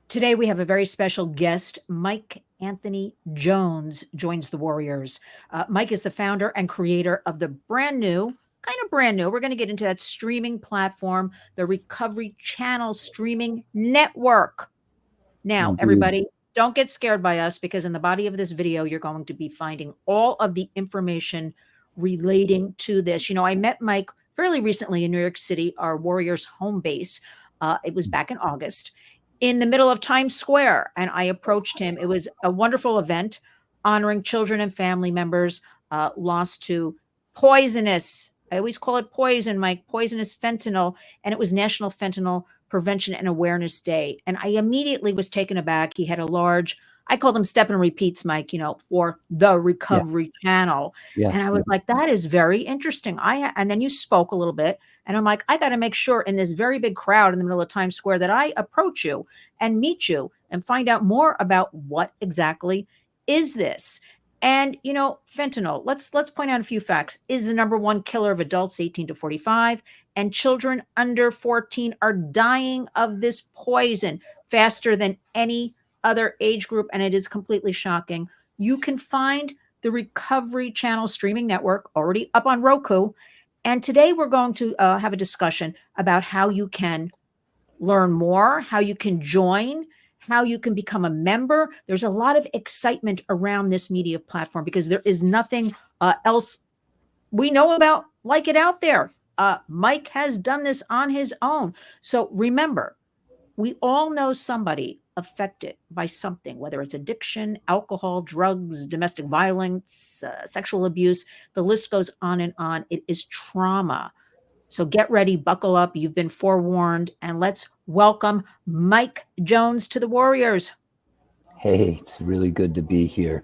Today, we have a very special guest. Mike Anthony Jones joins the Warriors. Mike is the founder and creator of the brand new, we're going to get into that streaming platform, the Recovery Channel Streaming Network. Now, Indeed. everybody, don't get scared by us because in the body of this video, you're going to be finding all of the information relating to this. I met Mike fairly recently in New York City, our Warriors home base. It was back in August in the middle of Times Square, and I approached him. It was a wonderful event honoring children and family members lost to poisonous, I always call it poison, Mike, poisonous fentanyl, and it was National Fentanyl Prevention and Awareness Day. And I immediately was taken aback. He had a large, I call them step and repeats, Mike, for the Yeah. Recovery Channel. Yeah. And I was Yeah. like, that is very interesting. And then you spoke a little bit, and I'm like, I got to make sure in this very big crowd in the middle of Times Square that I approach you and meet you and find out more about what exactly is this. And fentanyl, let's point out a few facts, is the number one killer of adults 18 to 45, and children under 14 are dying of this poison faster than any other age group, and it is completely shocking. You can find the Recovery Channel streaming network already up on Roku, and today we're going to have a discussion about how you can learn more, how you can join, how you can become a member. There's a lot of excitement around this media platform because there is nothing else we know about like it out there. Mike has done this on his own. So remember, we all know somebody affected by something, whether it's addiction, alcohol, drugs, domestic violence, sexual abuse. The list goes on and on. It is trauma. So get ready, buckle up. You've been forewarned. And let's welcome Mike Jones to the Warriors. Hey, it's really good to be here.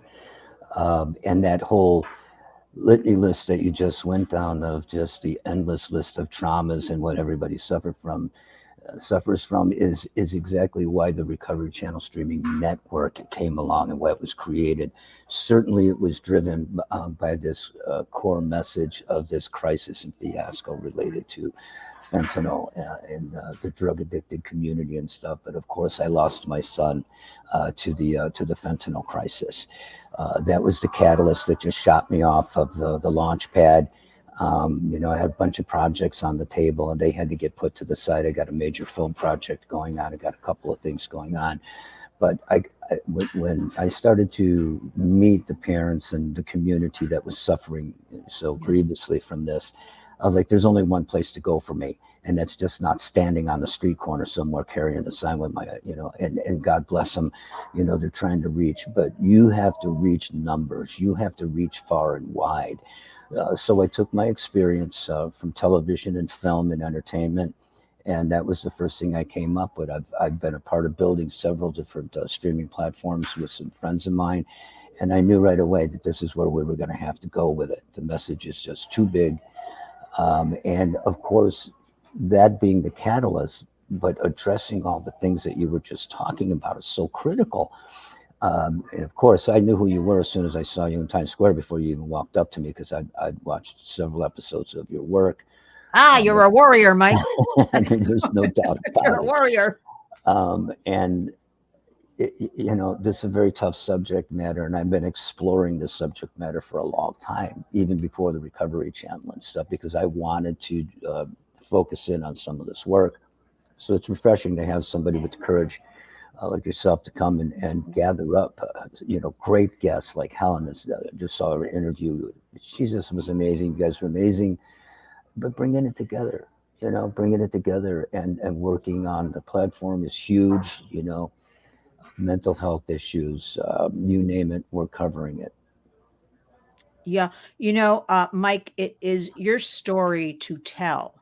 And that whole litany list that you just went down of just the endless list of traumas and what everybody suffers from is exactly why the Recovery Channel streaming network came along and why it was created. Certainly, it was driven by this core message of this crisis and fiasco related to fentanyl and the drug addicted community and stuff. But of course, I lost my son to the fentanyl crisis. That was the catalyst that just shot me off of the launch pad. I had a bunch of projects on the table and they had to get put to the side. I got a major film project going on. I got a couple of things going on. But when I started to meet the parents and the community that was suffering so grievously from this, I was like, there's only one place to go for me. And that's just not standing on the street corner somewhere carrying a sign with and God bless them, they're trying to reach. But you have to reach numbers. You have to reach far and wide. So I took my experience from television and film and entertainment, and that was the first thing I came up with. I've been a part of building several different streaming platforms with some friends of mine, and I knew right away that this is where we were going to have to go with it. The message is just too big, and of course, that being the catalyst, but addressing all the things that you were just talking about is so critical. And of course, I knew who you were as soon as I saw you in Times Square before you even walked up to me because I'd watched several episodes of your work. You're a warrior, Mike. I mean, there's no doubt You're about a it. warrior. And this is a very tough subject matter, and I've been exploring this subject matter for a long time, even before the Recovery Channel and stuff, because I wanted to focus in on some of this work. So it's refreshing to have somebody with the courage like yourself to come and gather up, great guests like Helen. Just saw her interview. She just was amazing. You guys were amazing, but bringing it together, bringing it together and working on the platform is huge. Mental health issues, you name it, we're covering it. Yeah. Mike, it is your story to tell.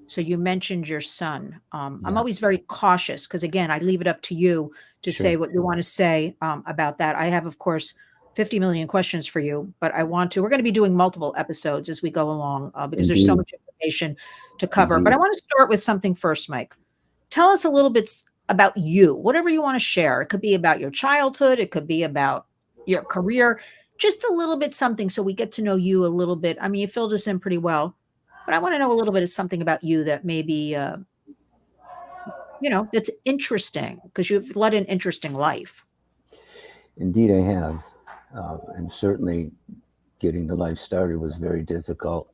So you mentioned your son. I'm Yeah, always very cautious because, again, I leave it up to you to sure. say what you want to say about that. I have, of course, 50 million questions for you, but we're going to be doing multiple episodes as we go along because there's so Indeed, much information to cover. But I indeed. want to start with something first, Mike. Tell us a little bit about you, whatever you want to share. It could be about your childhood, it could be about your career, just a little bit something so we get to know you a little bit. I mean, you filled us in pretty well, but I want to know a little bit of something about you that maybe that's interesting because you've led an interesting life. Indeed, I have. And certainly getting the life started was very difficult.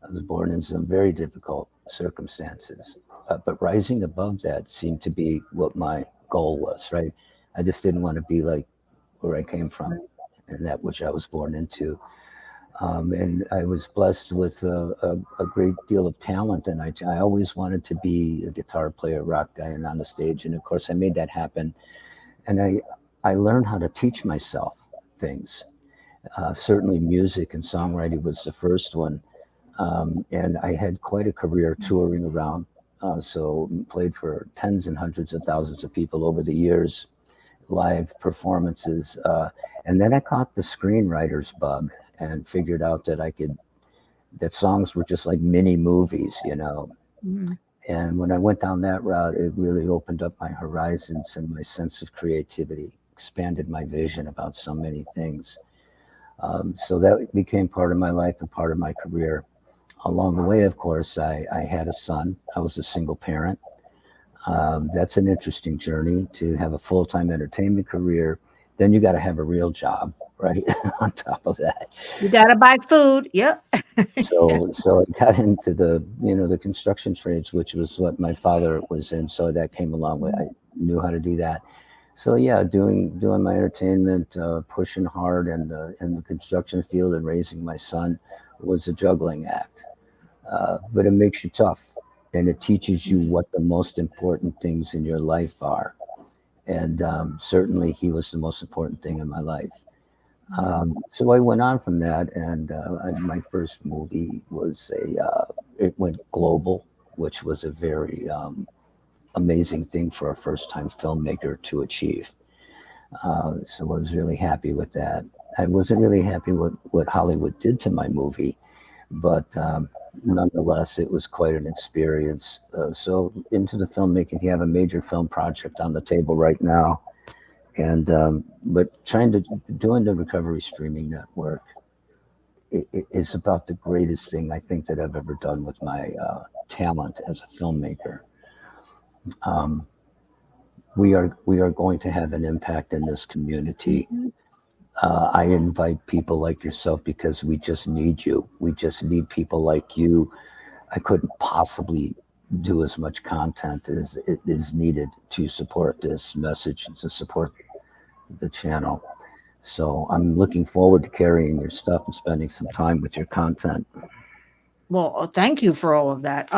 I was born in some very difficult circumstances. But rising above that seemed to be what my goal was, right? I just didn't want to be like where I came from and that which I was born into. And I was blessed with a great deal of talent, and I always wanted to be a guitar player, rock guy, and on the stage. And of course, I made that happen. And I learned how to teach myself things. Certainly, music and songwriting was the first one. And I had quite a career touring around. So played for tens and hundreds of thousands of people over the years, live performances. And then I caught the screenwriter's bug and figured out that that songs were just like mini movies. Mhm. And when I went down that route, it really opened up my horizons and my sense of creativity, expanded my vision about so many things. So that became part of my life and part of my career. Along the way, of course, I had a son. I was a single parent. That's an interesting journey to have a full time entertainment career. Then you got to have a real job, right? On top of that. You got to buy food. Yep. Yeah. So I got into the construction trades, which was what my father was in. So that came along with, I knew how to do that. So yeah, doing my entertainment, pushing hard in the construction field and raising my son was a juggling act. But it makes you tough, and it teaches you what the most important things in your life are. And certainly, he was the most important thing in my life. So I went on from that, and my first movie was it went global, which was a very amazing thing for a first-time filmmaker to achieve. So I was really happy with that. I wasn't really happy with what Hollywood did to my movie, but nonetheless, it was quite an experience. So into the filmmaking, you have a major film project on the table right now, and but doing the Recovery Streaming Network is about the greatest thing I think that I've ever done with my talent as a filmmaker. Um, we are going to have an impact in this community. Mhm. I invite people like yourself because we just need you. We just need people like you. I couldn't possibly do as much content as it is needed to support this message and to support the channel. So I'm looking forward to carrying your stuff and spending some time with your content. Well, thank you for all of that.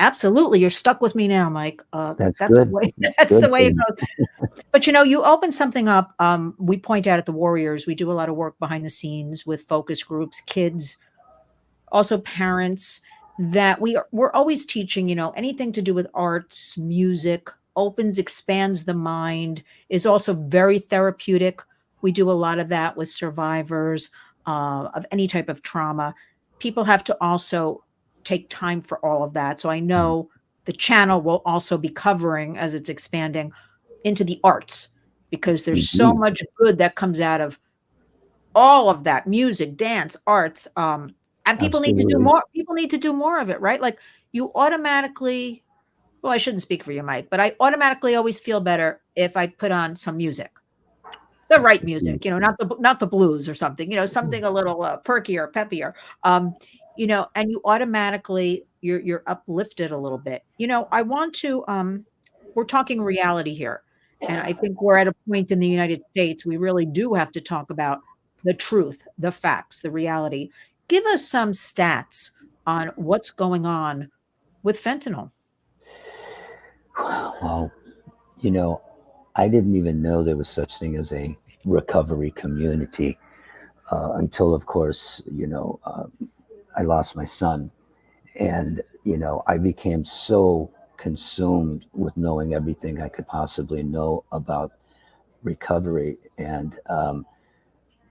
Absolutely. You're stuck with me now, Mike. That's That's the good. way, That's that's the good way for it me. goes. But you open something up. We point out at the Warriors, we do a lot of work behind the scenes with focus groups, kids, also parents, that we're always teaching, anything to do with arts, music, opens, expands the mind, is also very therapeutic. We do a lot of that with survivors of any type of trauma. People have to also take time for all of that. So I Mm, know the channel will also be covering, as it's expanding, into the arts, because there's so indeed. much good that comes out of all of that: music, dance, arts, and Absolutely. people need to do more of it, right? Like, you automatically well, I shouldn't speak for you, Mike, but I automatically always feel better if I put on some music. The right music, Indeed. not the blues or something, something a little, perkier, peppier, um, and you automatically you're uplifted a little bit. I want to, we're talking reality here, and I think we're at a point in the United States, we really do have to talk about the truth, the facts, the reality. Give us some stats on what's going on with fentanyl. Well, you know, I didn't even know there was such thing as a recovery community until, of course, I lost my son, and I became so consumed with knowing everything I could possibly know about recovery, and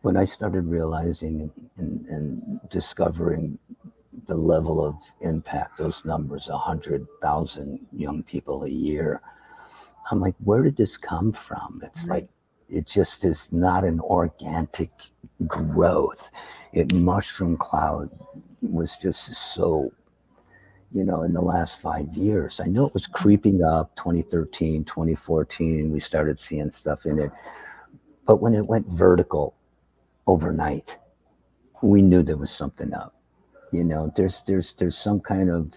when I started realizing and discovering the level of impact, those numbers, 100,000 young people a year, I'm like, where did this come from? It's like, Right. it just is not an organic growth. It mushroom cloud was just so, in the last 5 years. I know it was creeping up 2013, 2014. We started seeing stuff in it. But when it went vertical overnight, we knew there was something up. There's some kind of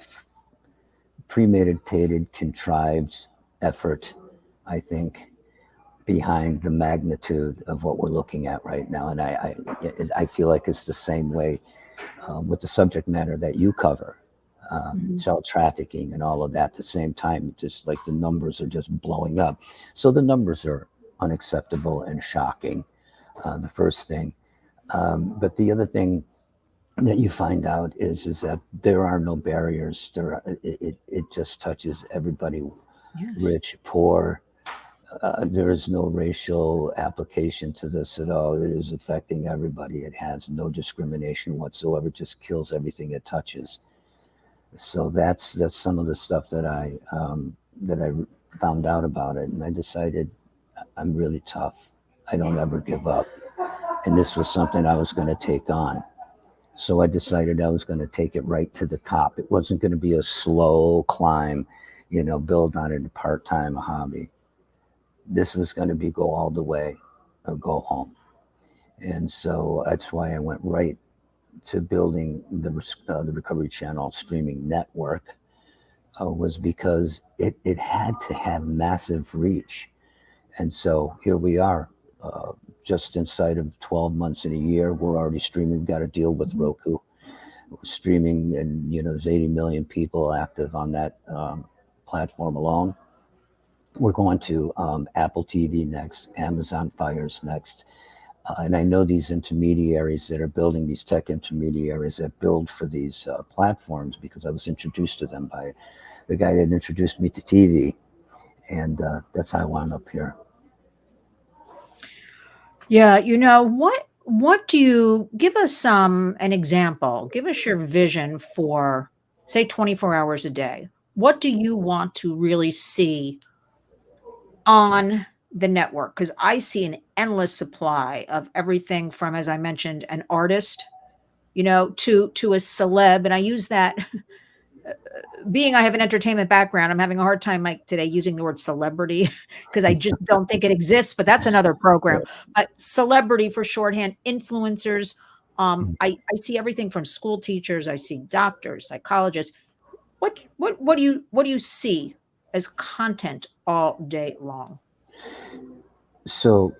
premeditated, contrived effort, I think, behind the magnitude of what we're looking at right now. And I feel like it's the same way with the subject matter that you cover, Mhm. child trafficking and all of that. At the same time, just like the numbers are just blowing up. So the numbers are unacceptable and shocking. The first thing, but the other thing that you find out is that there are no barriers. It just touches everybody, Yes. rich, poor. There is no racial application to this at all. It is affecting everybody. It has no discrimination whatsoever. It just kills everything it touches. So that's some of the stuff that I found out about it, and I decided I'm really tough. I don't ever give up, and this was something I was going to take on. So I decided I was going to take it right to the top. It wasn't going to be a slow climb, build on it a part-time hobby. This was going to be go all the way or go home. And so that's why I went right to building the Recovery Channel streaming network, was because it had to have massive reach. And so here we are, just inside of 12 months in a year, we're already streaming. We've got a deal with Mhm. Roku, streaming, and there's 80 million people active on that platform alone. We're going to Apple TV next, Amazon Fires next. And I know these intermediaries that are building, these tech intermediaries that build for these platforms, because I was introduced to them by the guy that introduced me to TV. And that's how I wound up here. Yeah, what do you give us an example? Give us your vision for say 24 hours a day. What do you want to really see on the network? Because I see an endless supply of everything from, as I mentioned, an artist, to a celeb. And I use that being I have an entertainment background, I'm having a hard time like today using the word celebrity because I just don't think it exists, but that's another program. But celebrity for shorthand, influencers. I see everything from school teachers, I see doctors, psychologists. What do you see as content all day long? So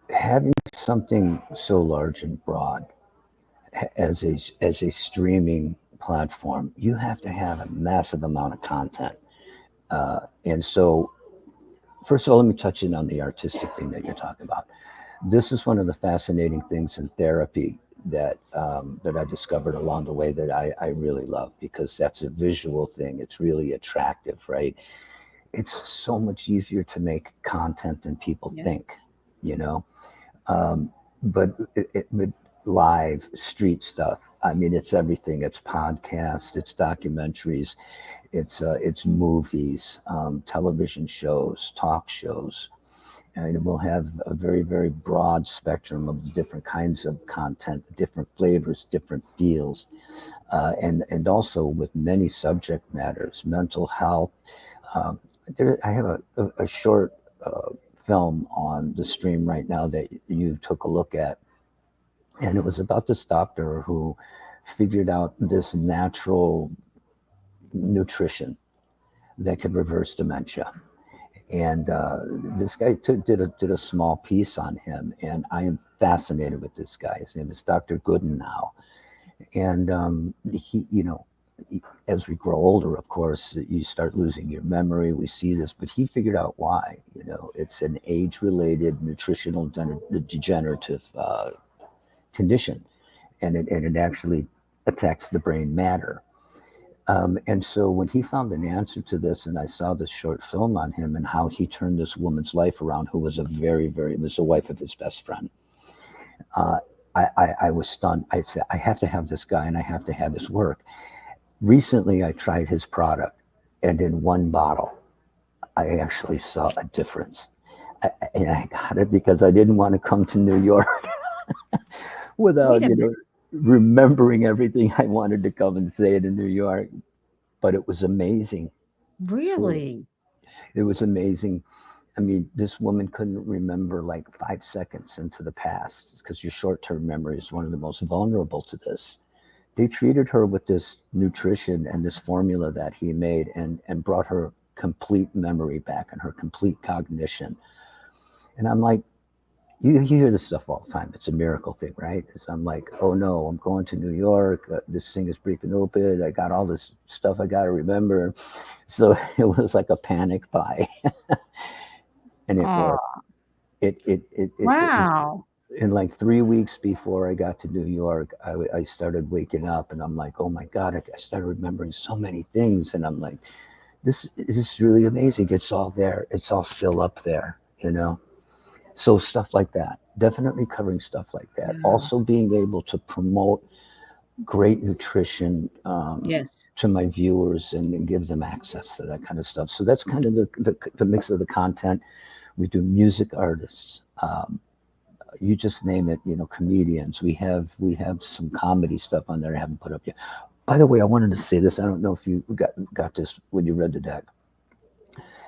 having something so large and broad as a streaming platform, you have to have a massive amount of content. And so, first of all, let me touch in on the artistic thing that you're talking about. This is one of the fascinating things in therapy that I discovered along the way that I really love, because that's a visual thing. It's really attractive, right? It's so much easier to make content than people Yeah. think, you know. Um, but live street stuff. I mean, it's everything. It's podcasts, it's documentaries, it's movies, television shows, talk shows, and it will have a very, very broad spectrum of different kinds of content, different flavors, different feels, and also with many subject matters, mental health. Um, I have a short film on the stream right now that you took a look at, and it was about this doctor who figured out this natural nutrition that could reverse dementia. And this guy did a small piece on him, and I am fascinated with this guy. His name is Dr. Gooden now, and he, as we grow older, of course, you start losing your memory. We see this, but he figured out why. It's an age-related nutritional degenerative condition, and it actually attacks the brain matter. And so when he found an answer to this, and I saw this short film on him and how he turned this woman's life around, who was a very, very, was the wife of his best friend. Uh, I was stunned. I said, I have to have this guy and I have to have his work. Recently, I tried his product, and in one bottle, I actually saw a difference. And I got it because I didn't want to come to New York Wait without, a minute. remembering everything I wanted to come and say it in New York. but it was amazing. Truly, Really? it was amazing. I mean, this woman couldn't remember like 5 seconds into the past because your short term memory is one of the most vulnerable to this. They treated her with this nutrition and this formula that he made and brought her complete memory back and her complete cognition. And I'm like, you hear this stuff all the time. It's a miracle thing, right? Because I'm like, oh no, I'm going to New York. This thing is breaking open. I got all this stuff I got to remember. So it was like a panic buy, and it worked. Oh, It was wow. in like 3 weeks before I got to New York. I started waking up, and I'm like, oh my god, I started remembering so many things, and I'm like, this is really amazing. It's all there. It's all still up there, you know. So stuff like that, definitely covering stuff like that. Wow. Also being able to promote great nutrition Yes. to my viewers and give them access to that kind of stuff. So that's kind of the mix of the content. We do music artists. You just name it, you know, comedians. We have some comedy stuff on there I haven't put up yet. By the way, I wanted to say this. I don't know if you got this when you read the deck.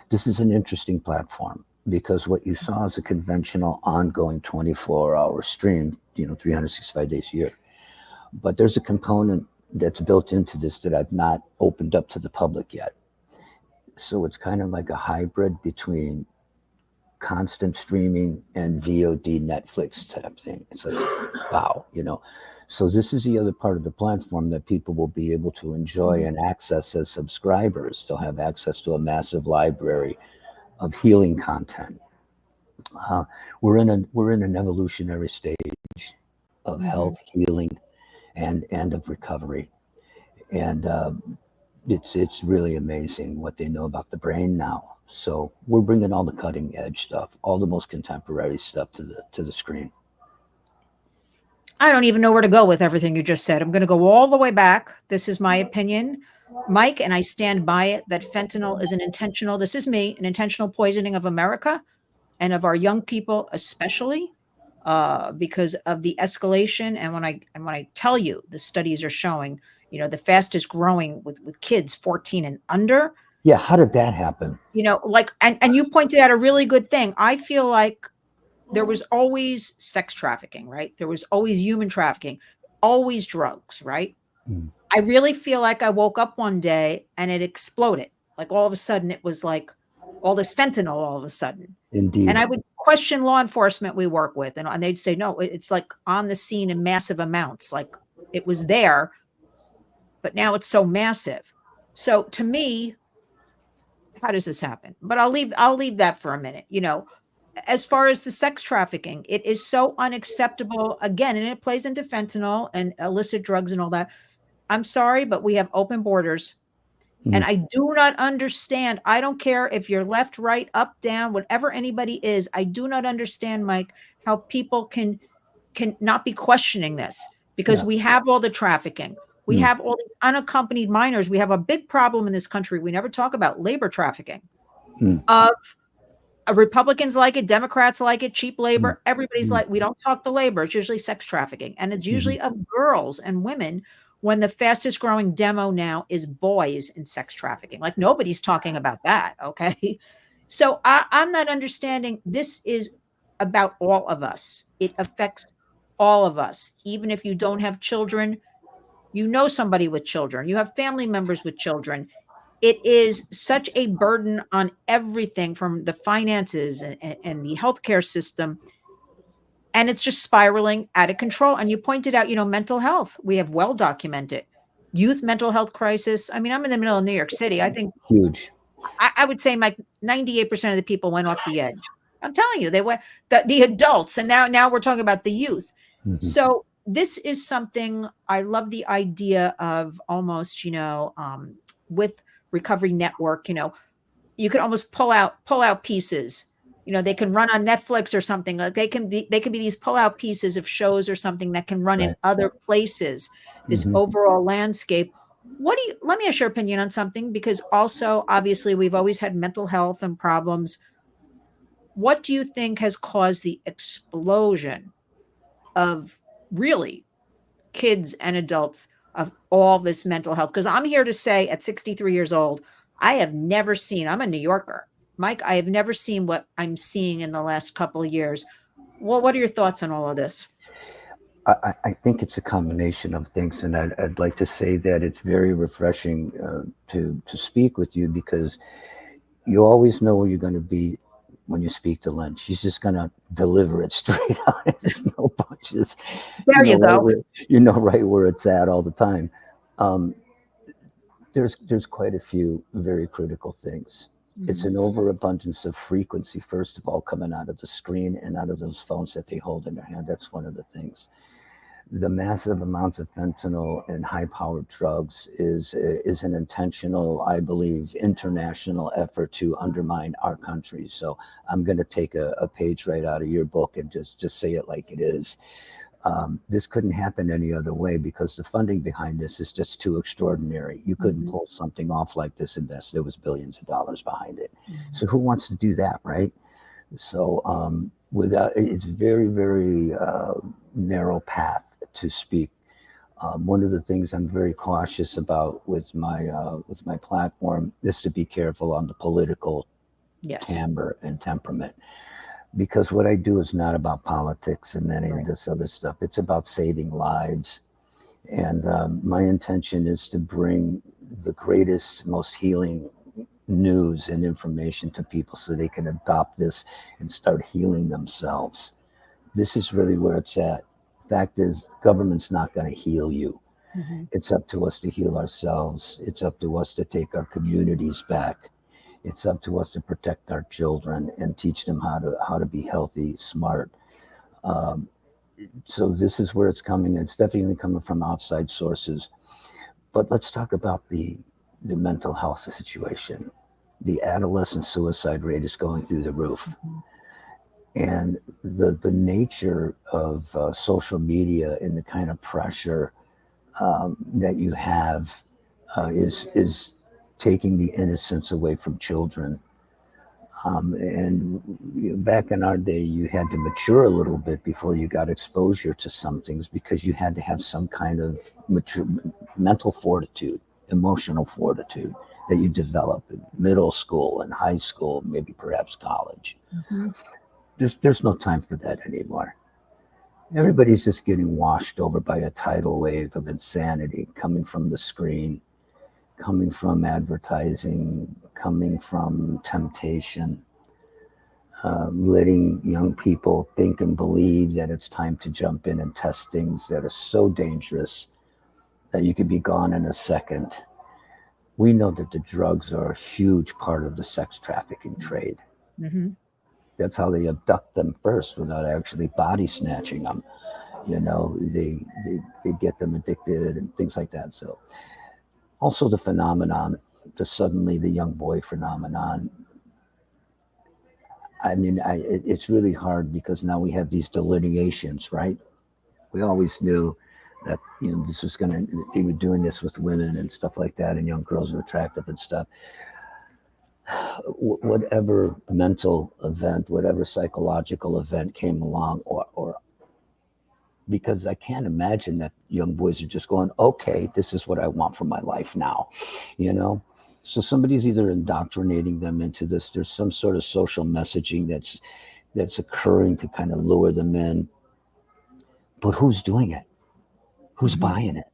This is an interesting platform because what you saw is a conventional ongoing 24-hour stream, you know, 365 days a year. But there's a component that's built into this that I've not opened up to the public yet. So it's kind of like a hybrid between constant streaming and VOD Netflix type thing. It's like, wow, you know. So this is the other part of the platform that people will be able to enjoy Mhm. and access as subscribers. They'll have access to a massive library of healing content. Uh, we're in an evolutionary stage of Mhm. health, healing, and of recovery, and it's really amazing what they know about the brain now. So we're bringing all the cutting edge stuff, all the most contemporary stuff to the screen. I don't even know where to go with everything you just said. I'm going to go all the way back. This is my opinion, Mike, and I stand by it that fentanyl is an intentional, this is me, an intentional poisoning of America and of our young people, especially because of the escalation. And when I tell you, the studies are showing, the fastest growing with kids 14 and under. Yeah, how did that happen? Like, and you pointed out a really good thing. I feel like there was always sex trafficking, right? There was always human trafficking, always drugs, right? Mm, I really feel like I woke up one day and it exploded. Like all of a sudden, it was like all this fentanyl all of a sudden. And indeed. I would question law enforcement we work with, and they'd say, no, it's like on the scene in massive amounts. Like it was there, but now it's so massive. So to me, how does this happen? But I'll leave that for a minute. As far as the sex trafficking, it is so unacceptable again, and it plays into fentanyl and illicit drugs and all that. I'm sorry, but we have open borders. Mm, And I do not understand. I don't care if you're left, right, up, down, whatever anybody is. I do not understand, Mike, how people can not be questioning this because yeah. we have all the trafficking. We Mm, have all these unaccompanied minors. We have a big problem in this country. We never talk about labor trafficking. mm, Of Republicans like it, Democrats like it, cheap mm, labor. Everybody's mm, like, we don't talk the labor. It's usually sex trafficking, and it's mhm. usually of girls and women. When the fastest growing demo now is boys in sex trafficking, like nobody's talking about that. Okay, so I'm not understanding. This is about all of us. It affects all of us, even if you don't have children. You know somebody with children. You have family members with children. It is such a burden on everything from the finances and the healthcare system, and it's just spiraling out of control. And you pointed out, mental health. We have well documented youth mental health crisis. I mean, I'm in the middle of New York City. I think Huge. I would say like 98% of the people went off the edge. I'm telling you, they went the adults, and now we're talking about the youth. Hmm. So this is something I love the idea of almost, with Recovery Network, you could almost pull out pieces. They can run on Netflix or something. Like they can be these pull out pieces of shows or something that can run in Right. other places. This Hmm. overall landscape. Let me ask your opinion on something, because also obviously we've always had mental health and problems. What do you think has caused the explosion of really kids and adults? of all this mental health. Because I'm here to say at 63 years old, I have never seen, I'm a New Yorker, Mike, I have never seen what I'm seeing in the last couple of years. Well, what are your thoughts on all of this? I think it's a combination of things, and I'd like to say that it's very refreshing to speak with you because you always know where you're going to be when you speak to Lynn. She's just going to deliver it straight out. There's no punches. There you go. You know right where it's at all the time. Um, there's quite a few very critical things. It's Mhm. an overabundance of frequency, first of all, coming out of the screen and out of those phones that they hold in their hand. That's one of the things. The massive amounts of fentanyl and high-powered drugs is an intentional, I believe, international effort to undermine our country. So I'm going to take a page right out of your book and just say it like it is. This couldn't happen any other way because the funding behind this is just too extraordinary. You couldn't Mhm. pull something off like this unless there was billions of dollars behind it. Mhm. So who wants to do that, right? So without it's very very narrow path to speak. One of the things I'm very cautious about with my platform is to be careful on the political Yes. timbre and temperament because what I do is not about politics and any of Right. this other stuff. It's about saving lives, and my intention is to bring the greatest, most healing news and information to people so they can adopt this and start healing themselves. This is really where it's at. Fact is, government's not going to heal you. Mhm. It's up to us to heal ourselves. It's up to us to take our communities back. It's up to us to protect our children and teach them how to be healthy, smart. Um, so this is where it's coming. It's definitely coming from outside sources. But let's talk about the mental health situation. The adolescent suicide rate is going through the roof, Mhm. and the nature of social media and the kind of pressure that you have is taking the innocence away from children. And back in our day, you had to mature a little bit before you got exposure to some things because you had to have some kind of mature, mental fortitude, emotional fortitude that you develop in middle school and high school, maybe perhaps college. Mhm. There's no time for that anymore. Everybody's just getting washed over by a tidal wave of insanity coming from the screen, coming from advertising, coming from temptation, letting young people think and believe that it's time to jump in and test things that are so dangerous that you could be gone in a second. We know that the drugs are a huge part of the sex trafficking trade. Mhm. That's how they abduct them first without actually body snatching them. They get them addicted and things like that. So also the phenomenon, the suddenly the young boy phenomenon. I mean, it's really hard because now we have these delineations, right? We always knew that this was gonna they were doing this with women and stuff like that, and young girls were attractive and stuff. Whatever mental event, whatever psychological event came along, or because I can't imagine that young boys are just going, okay, this is what I want for my life now, you know. So somebody's either indoctrinating them into this. There's some sort of social messaging that's occurring to kind of lure them in. But who's doing it? Who's Mhm. buying it?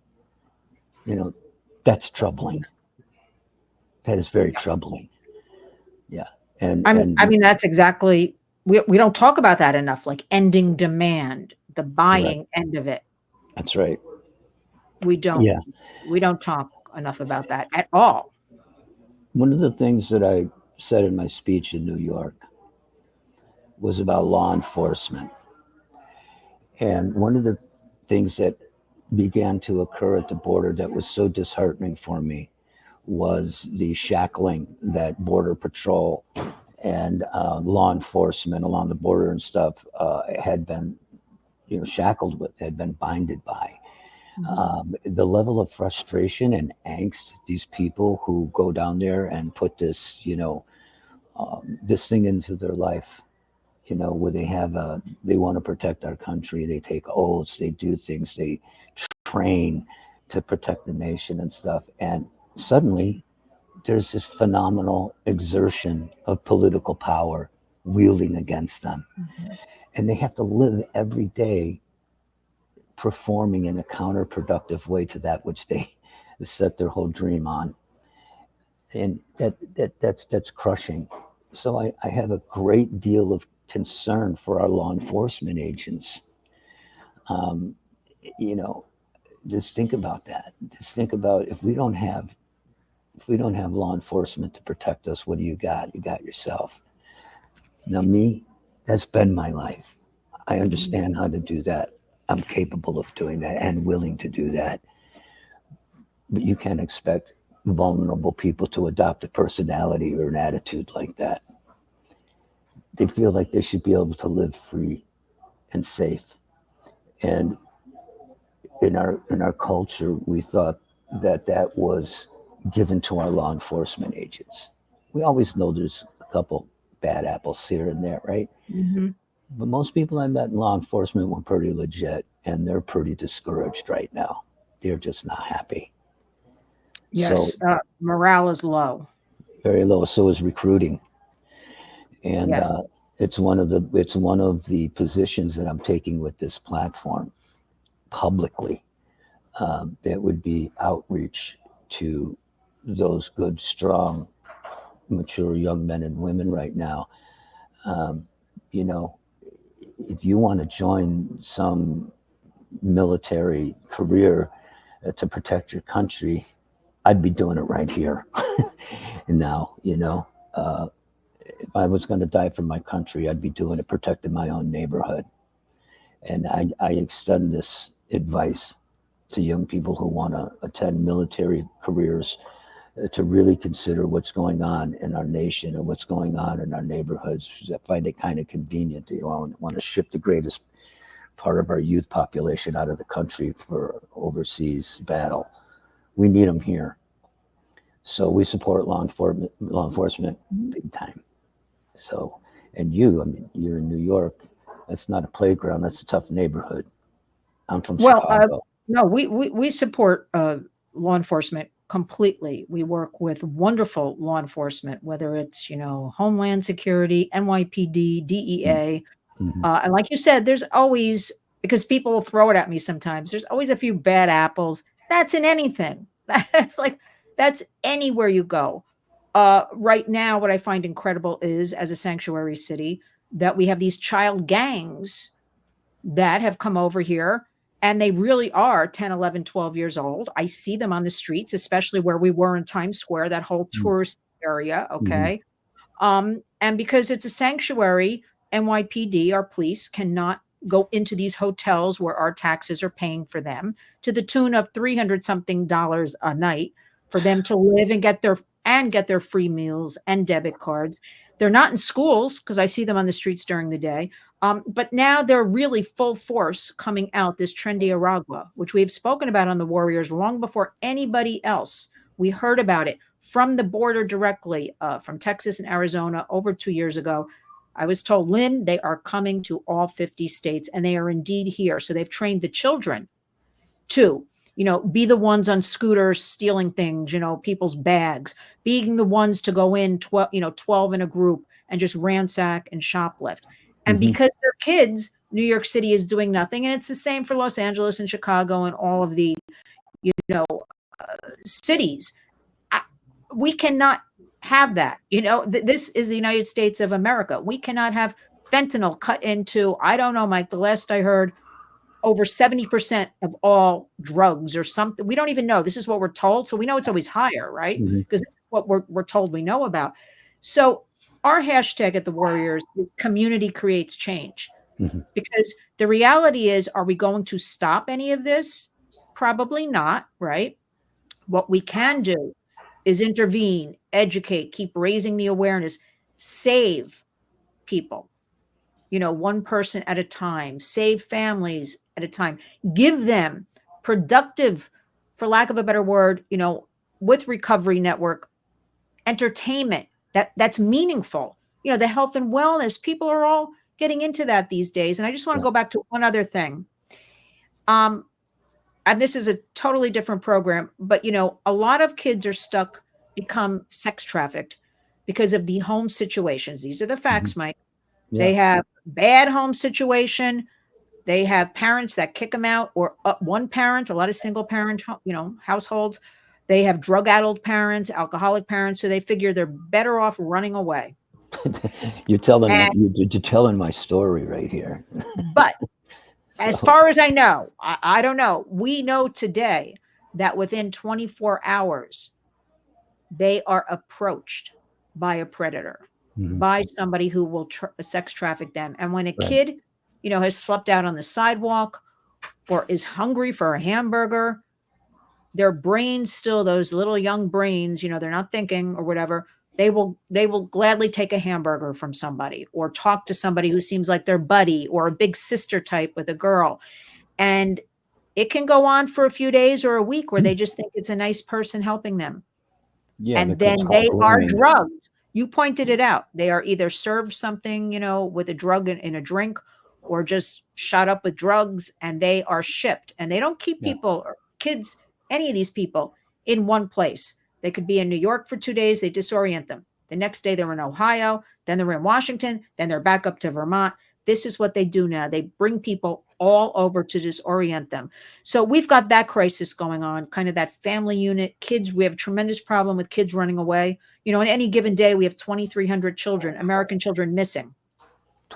You know, that's troubling. That is very troubling. Yeah. And I and mean, that's exactly, we don't talk about that enough, like ending demand, the right. buying end of it. That's right. We don't Yeah. we don't talk enough about that at all. One of the things that I said in my speech in New York was about law enforcement. And one of the things that began to occur at the border that was so disheartening for me was the shackling that Border Patrol and law enforcement along the border and stuff had been, shackled with, had been binded by. Mhm. The level of frustration and angst these people who go down there and put this, this thing into their life, where they want to protect our country, they take oaths, they do things, they train, to protect the nation and stuff. And suddenly there's this phenomenal exertion of political power wielding against them. Mhm. And they have to live every day performing in a counterproductive way to that which they set their whole dream on. And that's crushing. So I have a great deal of concern for our law enforcement agents. Um, you know, just think about that. Just think about if we don't have law enforcement to protect us, what do you got? You got yourself. Now me, that's been my life. I Mhm. understand how to do that. I'm capable of doing that and willing to do that. But you can't expect vulnerable people to adopt a personality or an attitude like that. They feel like they should be able to live free and safe. And in our culture, we thought that that was given to our law enforcement agents. We always know there's a couple bad apples here and there, right? Mhm. But most people I met in law enforcement were pretty legit, and they're pretty discouraged right now. They're just not happy. So Yes, morale is low. very low. So is recruiting, and Yes. it's one of the positions that I'm taking with this platform publicly. That would be outreach to those good, strong, mature young men and women right now. Um, you know, if you want to join some military career to protect your country, I'd be doing it right here and now. If I was going to die for my country, I'd be doing it protecting my own neighborhood. And I extend this advice to young people who want to attend military careers to really consider what's going on in our nation and what's going on in our neighborhoods. I find it kind of convenient to want to ship the greatest part of our youth population out of the country for overseas battle. We need them here. So we support law enforcement Mhm. big time. So, and you, I mean, you're in New York. That's not a playground. That's a tough neighborhood. I'm from Well, Chicago. no, we support law enforcement completely. We work with wonderful law enforcement, whether it's Homeland Security, NYPD, DEA, Mm-hmm. and like you said, there's always because people will throw it at me sometimes. There's always a few bad apples. That's in anything. That's anywhere you go. Right now, what I find incredible is as a sanctuary city that we have these child gangs that have come over here and they really are 10, 11, 12 years old. I see them on the streets, especially where we were in Times Square, that whole tourist area, Mm-hmm. okay? And because it's a sanctuary, NYPD, our police, cannot go into these hotels where our taxes are paying for them to the tune of 300 something dollars a night for them to live and get their free meals and debit cards. They're not in schools because I see them on the streets during the day. But now they're really full force coming out this trendy Aragua, which we've spoken about on the Warriors long before anybody else. We heard about it from the border directly from Texas and Arizona over 2 years ago. I was told, Lynn, they are coming to all 50 states and they are indeed here. So they've trained the children to, be the ones on scooters stealing things, people's bags, being the ones to go in 12, 12 in a group and just ransack and shoplift. And Mm-hmm. because they're kids, New York City is doing nothing. And it's the same for Los Angeles and Chicago and all of the, you know, cities. I, we cannot have that. This is the United States of America. We cannot have fentanyl cut into, I don't know, Mike, the last I heard, over 70% of all drugs or something. We don't even know. This is what we're told. So we know it's always higher, right? Mm-hmm. Because this is what we're told we know about. So our hashtag at the Warriors is community creates change. Mm-hmm. Because the reality is, are we going to stop any of this? Probably not, right? What we can do is intervene, educate, keep raising the awareness, save people, one person at a time, save families at a time, give them productive, for lack of a better word, with Recovery Network, entertainment that's meaningful. The health and wellness, people are all getting into that these days. And I just want to Yeah. go back to one other thing. Um, and this is a totally different program, but a lot of kids are become sex trafficked because of the home situations. These are the Mhm. facts, Mike. Yeah. They have bad home situation. They have parents that kick them out, or one parent, a lot of single parent, households. They have drug-addled parents, alcoholic parents, so they figure they're better off running away. And You're telling my story right here. but as So far as I know, I don't know. We know today that within 24 hours, they are approached by a predator, mhm, by somebody who will sex traffic them. And when a right. kid, has slept out on the sidewalk or is hungry for a hamburger, their brains still, those little young brains, they're not thinking or whatever. They will gladly take a hamburger from somebody or talk to somebody who seems like their buddy or a big sister type with a girl. And it can go on for a few days or a week where they just think it's a nice person helping them. Yeah, And it's then called they are grooming. drugged. You pointed it out. They are either served something, with a drug in a drink, or just shot up with drugs, and they are shipped. And they don't keep Yeah, people or kids, any of these people, in one place. They could be in New York for 2 days, they disorient them. The next day they're in Ohio, then they're in Washington, then they're back up to Vermont. This is what they do now. They bring people all over to disorient them. So we've got that crisis going on, kind of that family unit. Kids, we have a tremendous problem with kids running away. On any given day, we have 2,300 children, American children, missing.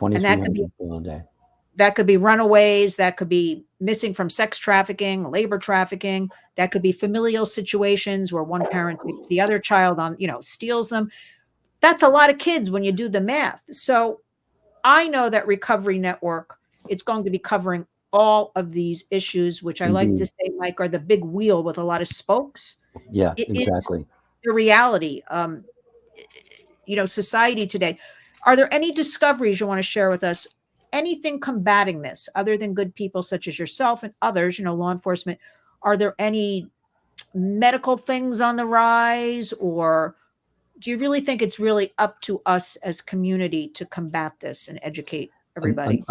And that could be 2,300 people a day. that could be runaways, that could be missing from sex trafficking, labor trafficking, that could be familial situations where one parent takes the other child on, steals them. That's a lot of kids when you do the math. So I know that Recovery Network, it's going to be covering all of these issues, which I like to Indeed. say, Mike, are the big wheel with a lot of spokes. Yeah, It is exactly. the reality, society today. Are there any discoveries you want to share with us? Anything combating this other than good people such as yourself and others, law enforcement? Are there any medical things on the rise, or do you really think it's really up to us as community to combat this and educate everybody?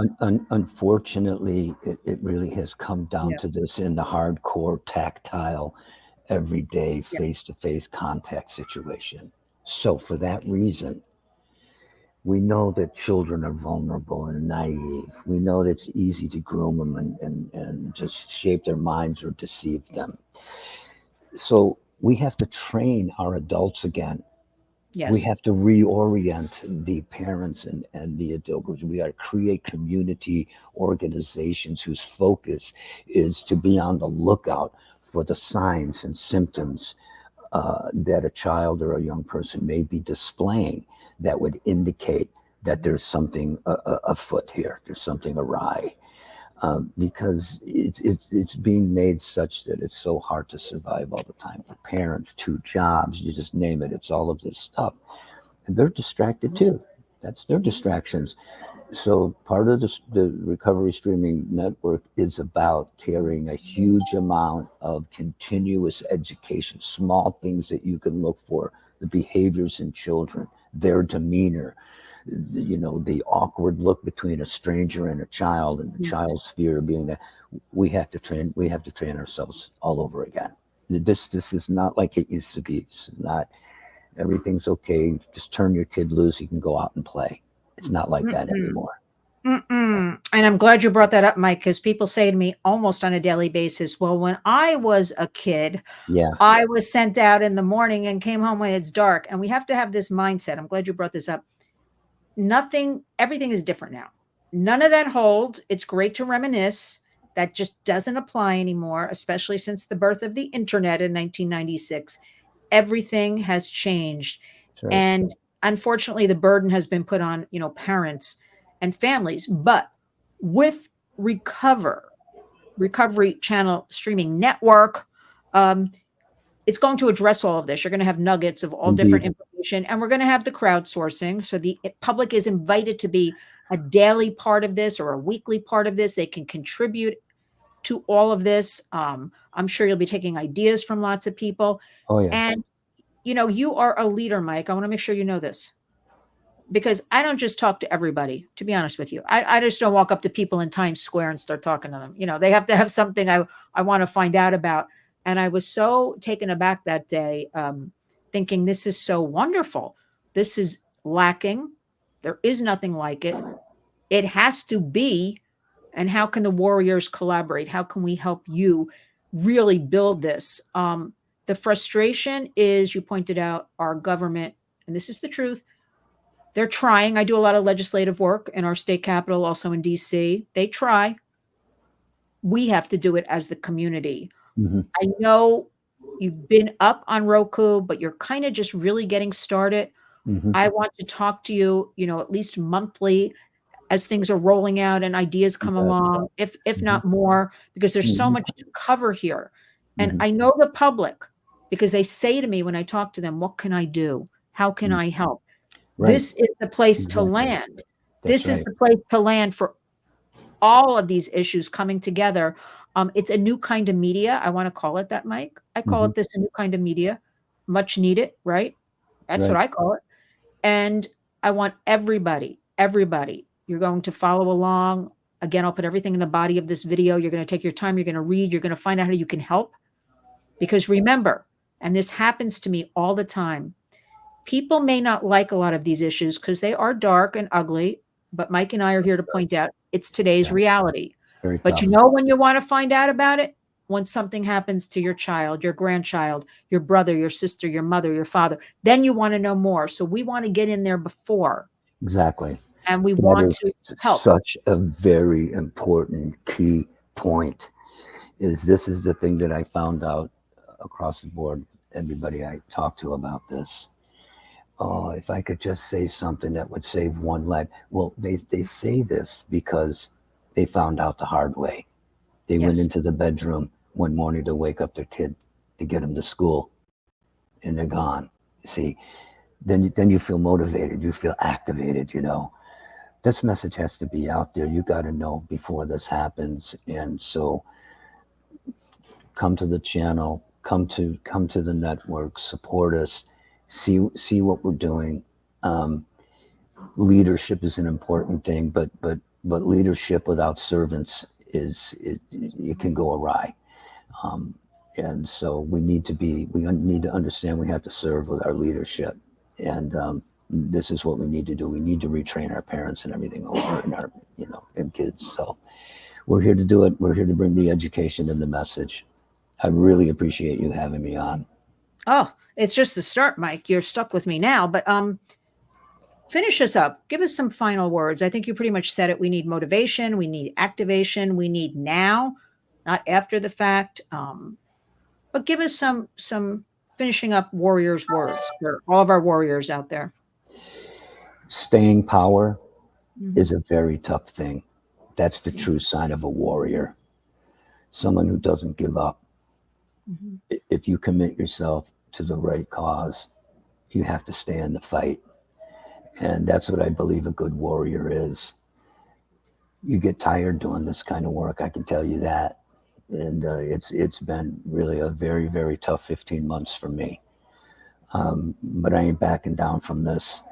Unfortunately, it really has come down Yeah. to this in the hardcore, tactile, everyday, Yeah. face to face contact situation. So, for that reason, we know that children are vulnerable and naive. We know that it's easy to groom them and just shape their minds or deceive them. So, we have to train our adults again. We Yes. have to reorient the parents and the adult groups. We got to create community organizations whose focus is to be on the lookout for the signs and symptoms that a child or a young person may be displaying that would indicate that there's something afoot here, there's something awry. Because it's being made such that it's so hard to survive all the time for parents, two jobs, you just name it. It's all of this stuff, and they're distracted too. That's their distractions. So part of the recovery streaming network is about carrying a huge amount of continuous education, small things that you can look for, the behaviors in children, their demeanor, the awkward look between a stranger and a child, and the Yes. child's fear of being that. We have to train ourselves all over again. This is not like it used to be. It's not everything's okay. Just turn your kid loose. You can go out and play. It's not like that Mm-mm. anymore. Mm-mm. And I'm glad you brought that up, Mike, because people say to me almost on a daily basis, well, when I was a kid, Yeah, I was sent out in the morning and came home when it's dark. And we have to have this mindset. I'm glad you brought this up. Everything is different now. None of that holds. It's great to reminisce. That just doesn't apply anymore, especially since the birth of the internet in 1996. Everything has changed. that's right. And unfortunately, the burden has been put on, parents and families. But with Recovery Channel Streaming Network, um, it's going to address all of this. You're going to have nuggets of all different Indeed. information, and we're going to have the crowdsourcing. So the public is invited to be a daily part of this or a weekly part of this. They can contribute to all of this. I'm sure you'll be taking ideas from lots of people. Oh yeah. And, you are a leader, Mike. I want to make sure you know this. because I don't just talk to everybody, to be honest with you. I just don't walk up to people in Times Square and start talking to them. They have to have something I want to find out about. And I was so taken aback that day, thinking this is so wonderful. This is lacking. There is nothing like it. It has to be. And how can the warriors collaborate? How can we help you really build this? The frustration is, you pointed out, our government, and this is the truth, they're trying. I do a lot of legislative work in our state capital, also in DC. They try. We have to do it as the community. Hmm. I know you've been up on Roku, but you're kind of just really getting started. Hmm. I want to talk to you, at least monthly as things are rolling out and ideas You come bet. along, if Hmm. not more, because there's so Hmm. much to cover here. And Hmm. I know the public, because they say to me when I talk to them, what can I do? How can I help? Right. This is the place to Exactly. land. That's This is right. the place to land for all of these issues coming together. It's a new kind of media. I want to call it that, Mike. I call Hmm. it this, a new kind of media, much needed, right? That's what Right. I call it. And I want everybody, you're going to follow along. Again, I'll put everything in the body of this video. You're going to take your time. You're going to read. You're going to find out how you can help. Because remember, and this happens to me all the time, people may not like a lot of these issues because they are dark and ugly. But Mike and I are here to point out it's today's Yeah. reality. It's very But tough. when you want to find out about it? When something happens to your child, your grandchild, your brother, your sister, your mother, your father, then you want to know more. So we want to get in there before, Exactly. and we That want is to help. such a very important key point. This is the thing that I found out across the board. Everybody I talk to about this. Oh, if I could just say something that would save one life. Well, they say this because they found out the hard way. They went Yes. into the bedroom one morning to wake up their kid to get him to school, and they're gone. See, then you feel motivated. You feel activated. This message has to be out there. You got to know before this happens. And so come to the channel, come to the network, support us, see what we're doing. Um, Leadership is an important thing, but leadership without servants is it can go awry. Um, and so we need to understand we have to serve with our leadership, and this is what we need to do. We need to retrain our parents and everything over, and our and kids. So we're here to do it. We're here to bring the education and the message. I really appreciate you having me on. Oh, it's just the start, Mike. You're stuck with me now, but finish us up. Give us some final words. I think you pretty much said it. We need motivation. We need activation. We need now, not after the fact. But give us some finishing up warriors words for all of our warriors out there. Staying power Mhm, is a very tough thing. That's the yeah, true sign of a warrior, someone who doesn't give up. mhm. If you commit yourself to the right cause, you have to stay in the fight. And that's what I believe a good warrior is. You get tired doing this kind of work, I can tell you that. And it's been really a very, very tough 15 months for me. But I ain't backing down from this.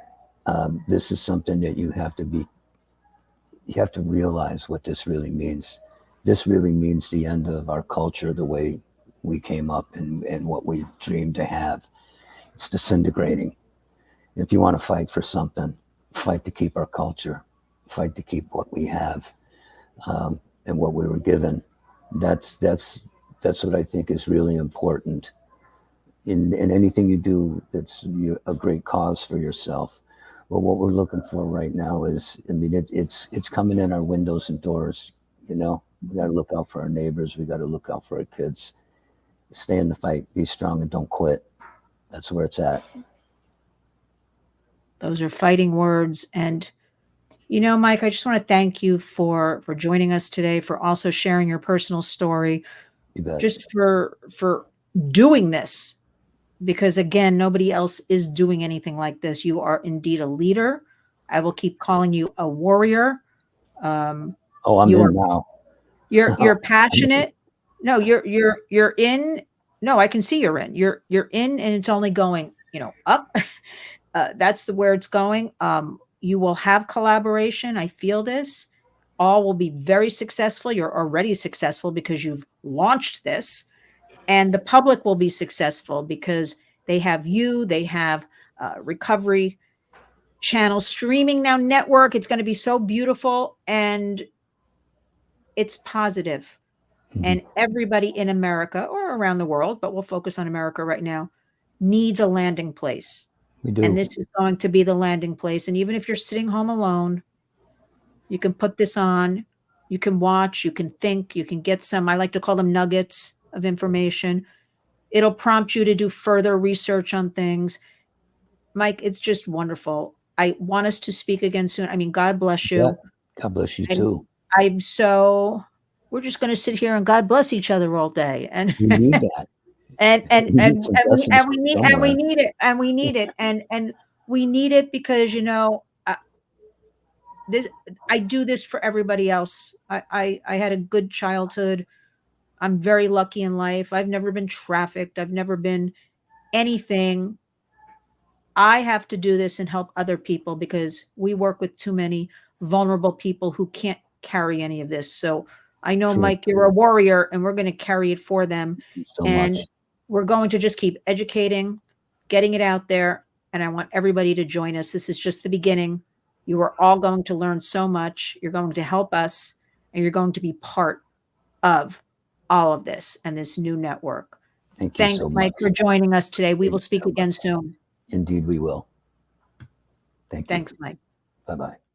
This is something that you have to realize what this really means. This really means the end of our culture, the way we came up and what we dreamed to have. It's disintegrating. If you want to fight for something, fight to keep our culture, fight to keep what we have, and what we were given. That's what I think is really important in anything you do. That's a great cause for yourself. But what we're looking for right now is, I mean, it's coming in our windows and doors. We got to look out for our neighbors. We got to look out for our kids. Stay in the fight. Be strong and don't quit. That's where it's at. Those are fighting words. And Mike, I just want to thank you for joining us today, for also sharing your personal story, You bet. just for doing this, because again, nobody else is doing anything like this. You are indeed a leader. I will keep calling you a warrior. Um, Oh, I'm you are in now. you're I'm in. passionate. No, you're in. No, I can see you're in. You're in, and it's only going up. That's where it's going. You will have collaboration. I feel this. All will be very successful. You're already successful because you've launched this, and the public will be successful because they have you. They have recovery channel streaming now network. It's going to be so beautiful, and it's positive. Mhm. And everybody in America or around the world, but we'll focus on America right now, needs a landing place. We And do. this is going to be the landing place. And even if you're sitting home alone, you can put this on, you can watch, you can think, you can get some, I like to call them nuggets of information. It'll prompt you to do further research on things. Mike, it's just wonderful. I want us to speak again soon. I mean, God bless Yeah. you. God bless you And too. I'm so we're just going to sit here and God bless each other all day. And We need that. and and We need and some and we blessings and from we need and we somewhere. need it and we need it and we need it because this I do this for everybody else. I had a good childhood. I'm very lucky in life. I've never been trafficked. I've never been anything. I have to do this and help other people because we work with too many vulnerable people who can't carry any of this. So I know, True. Mike, you're a warrior and we're going to carry it for them. Thank you so And much. we're going to just keep educating, getting it out there. And I want everybody to join us. This is just the beginning. You are all going to learn so much. You're going to help us and you're going to be part of all of this and this new network. Thank you Thanks, so Mike, for much. joining us today. We Thank will you speak so much. again soon. Indeed, we will. Thank you. Thanks, Mike. Bye bye.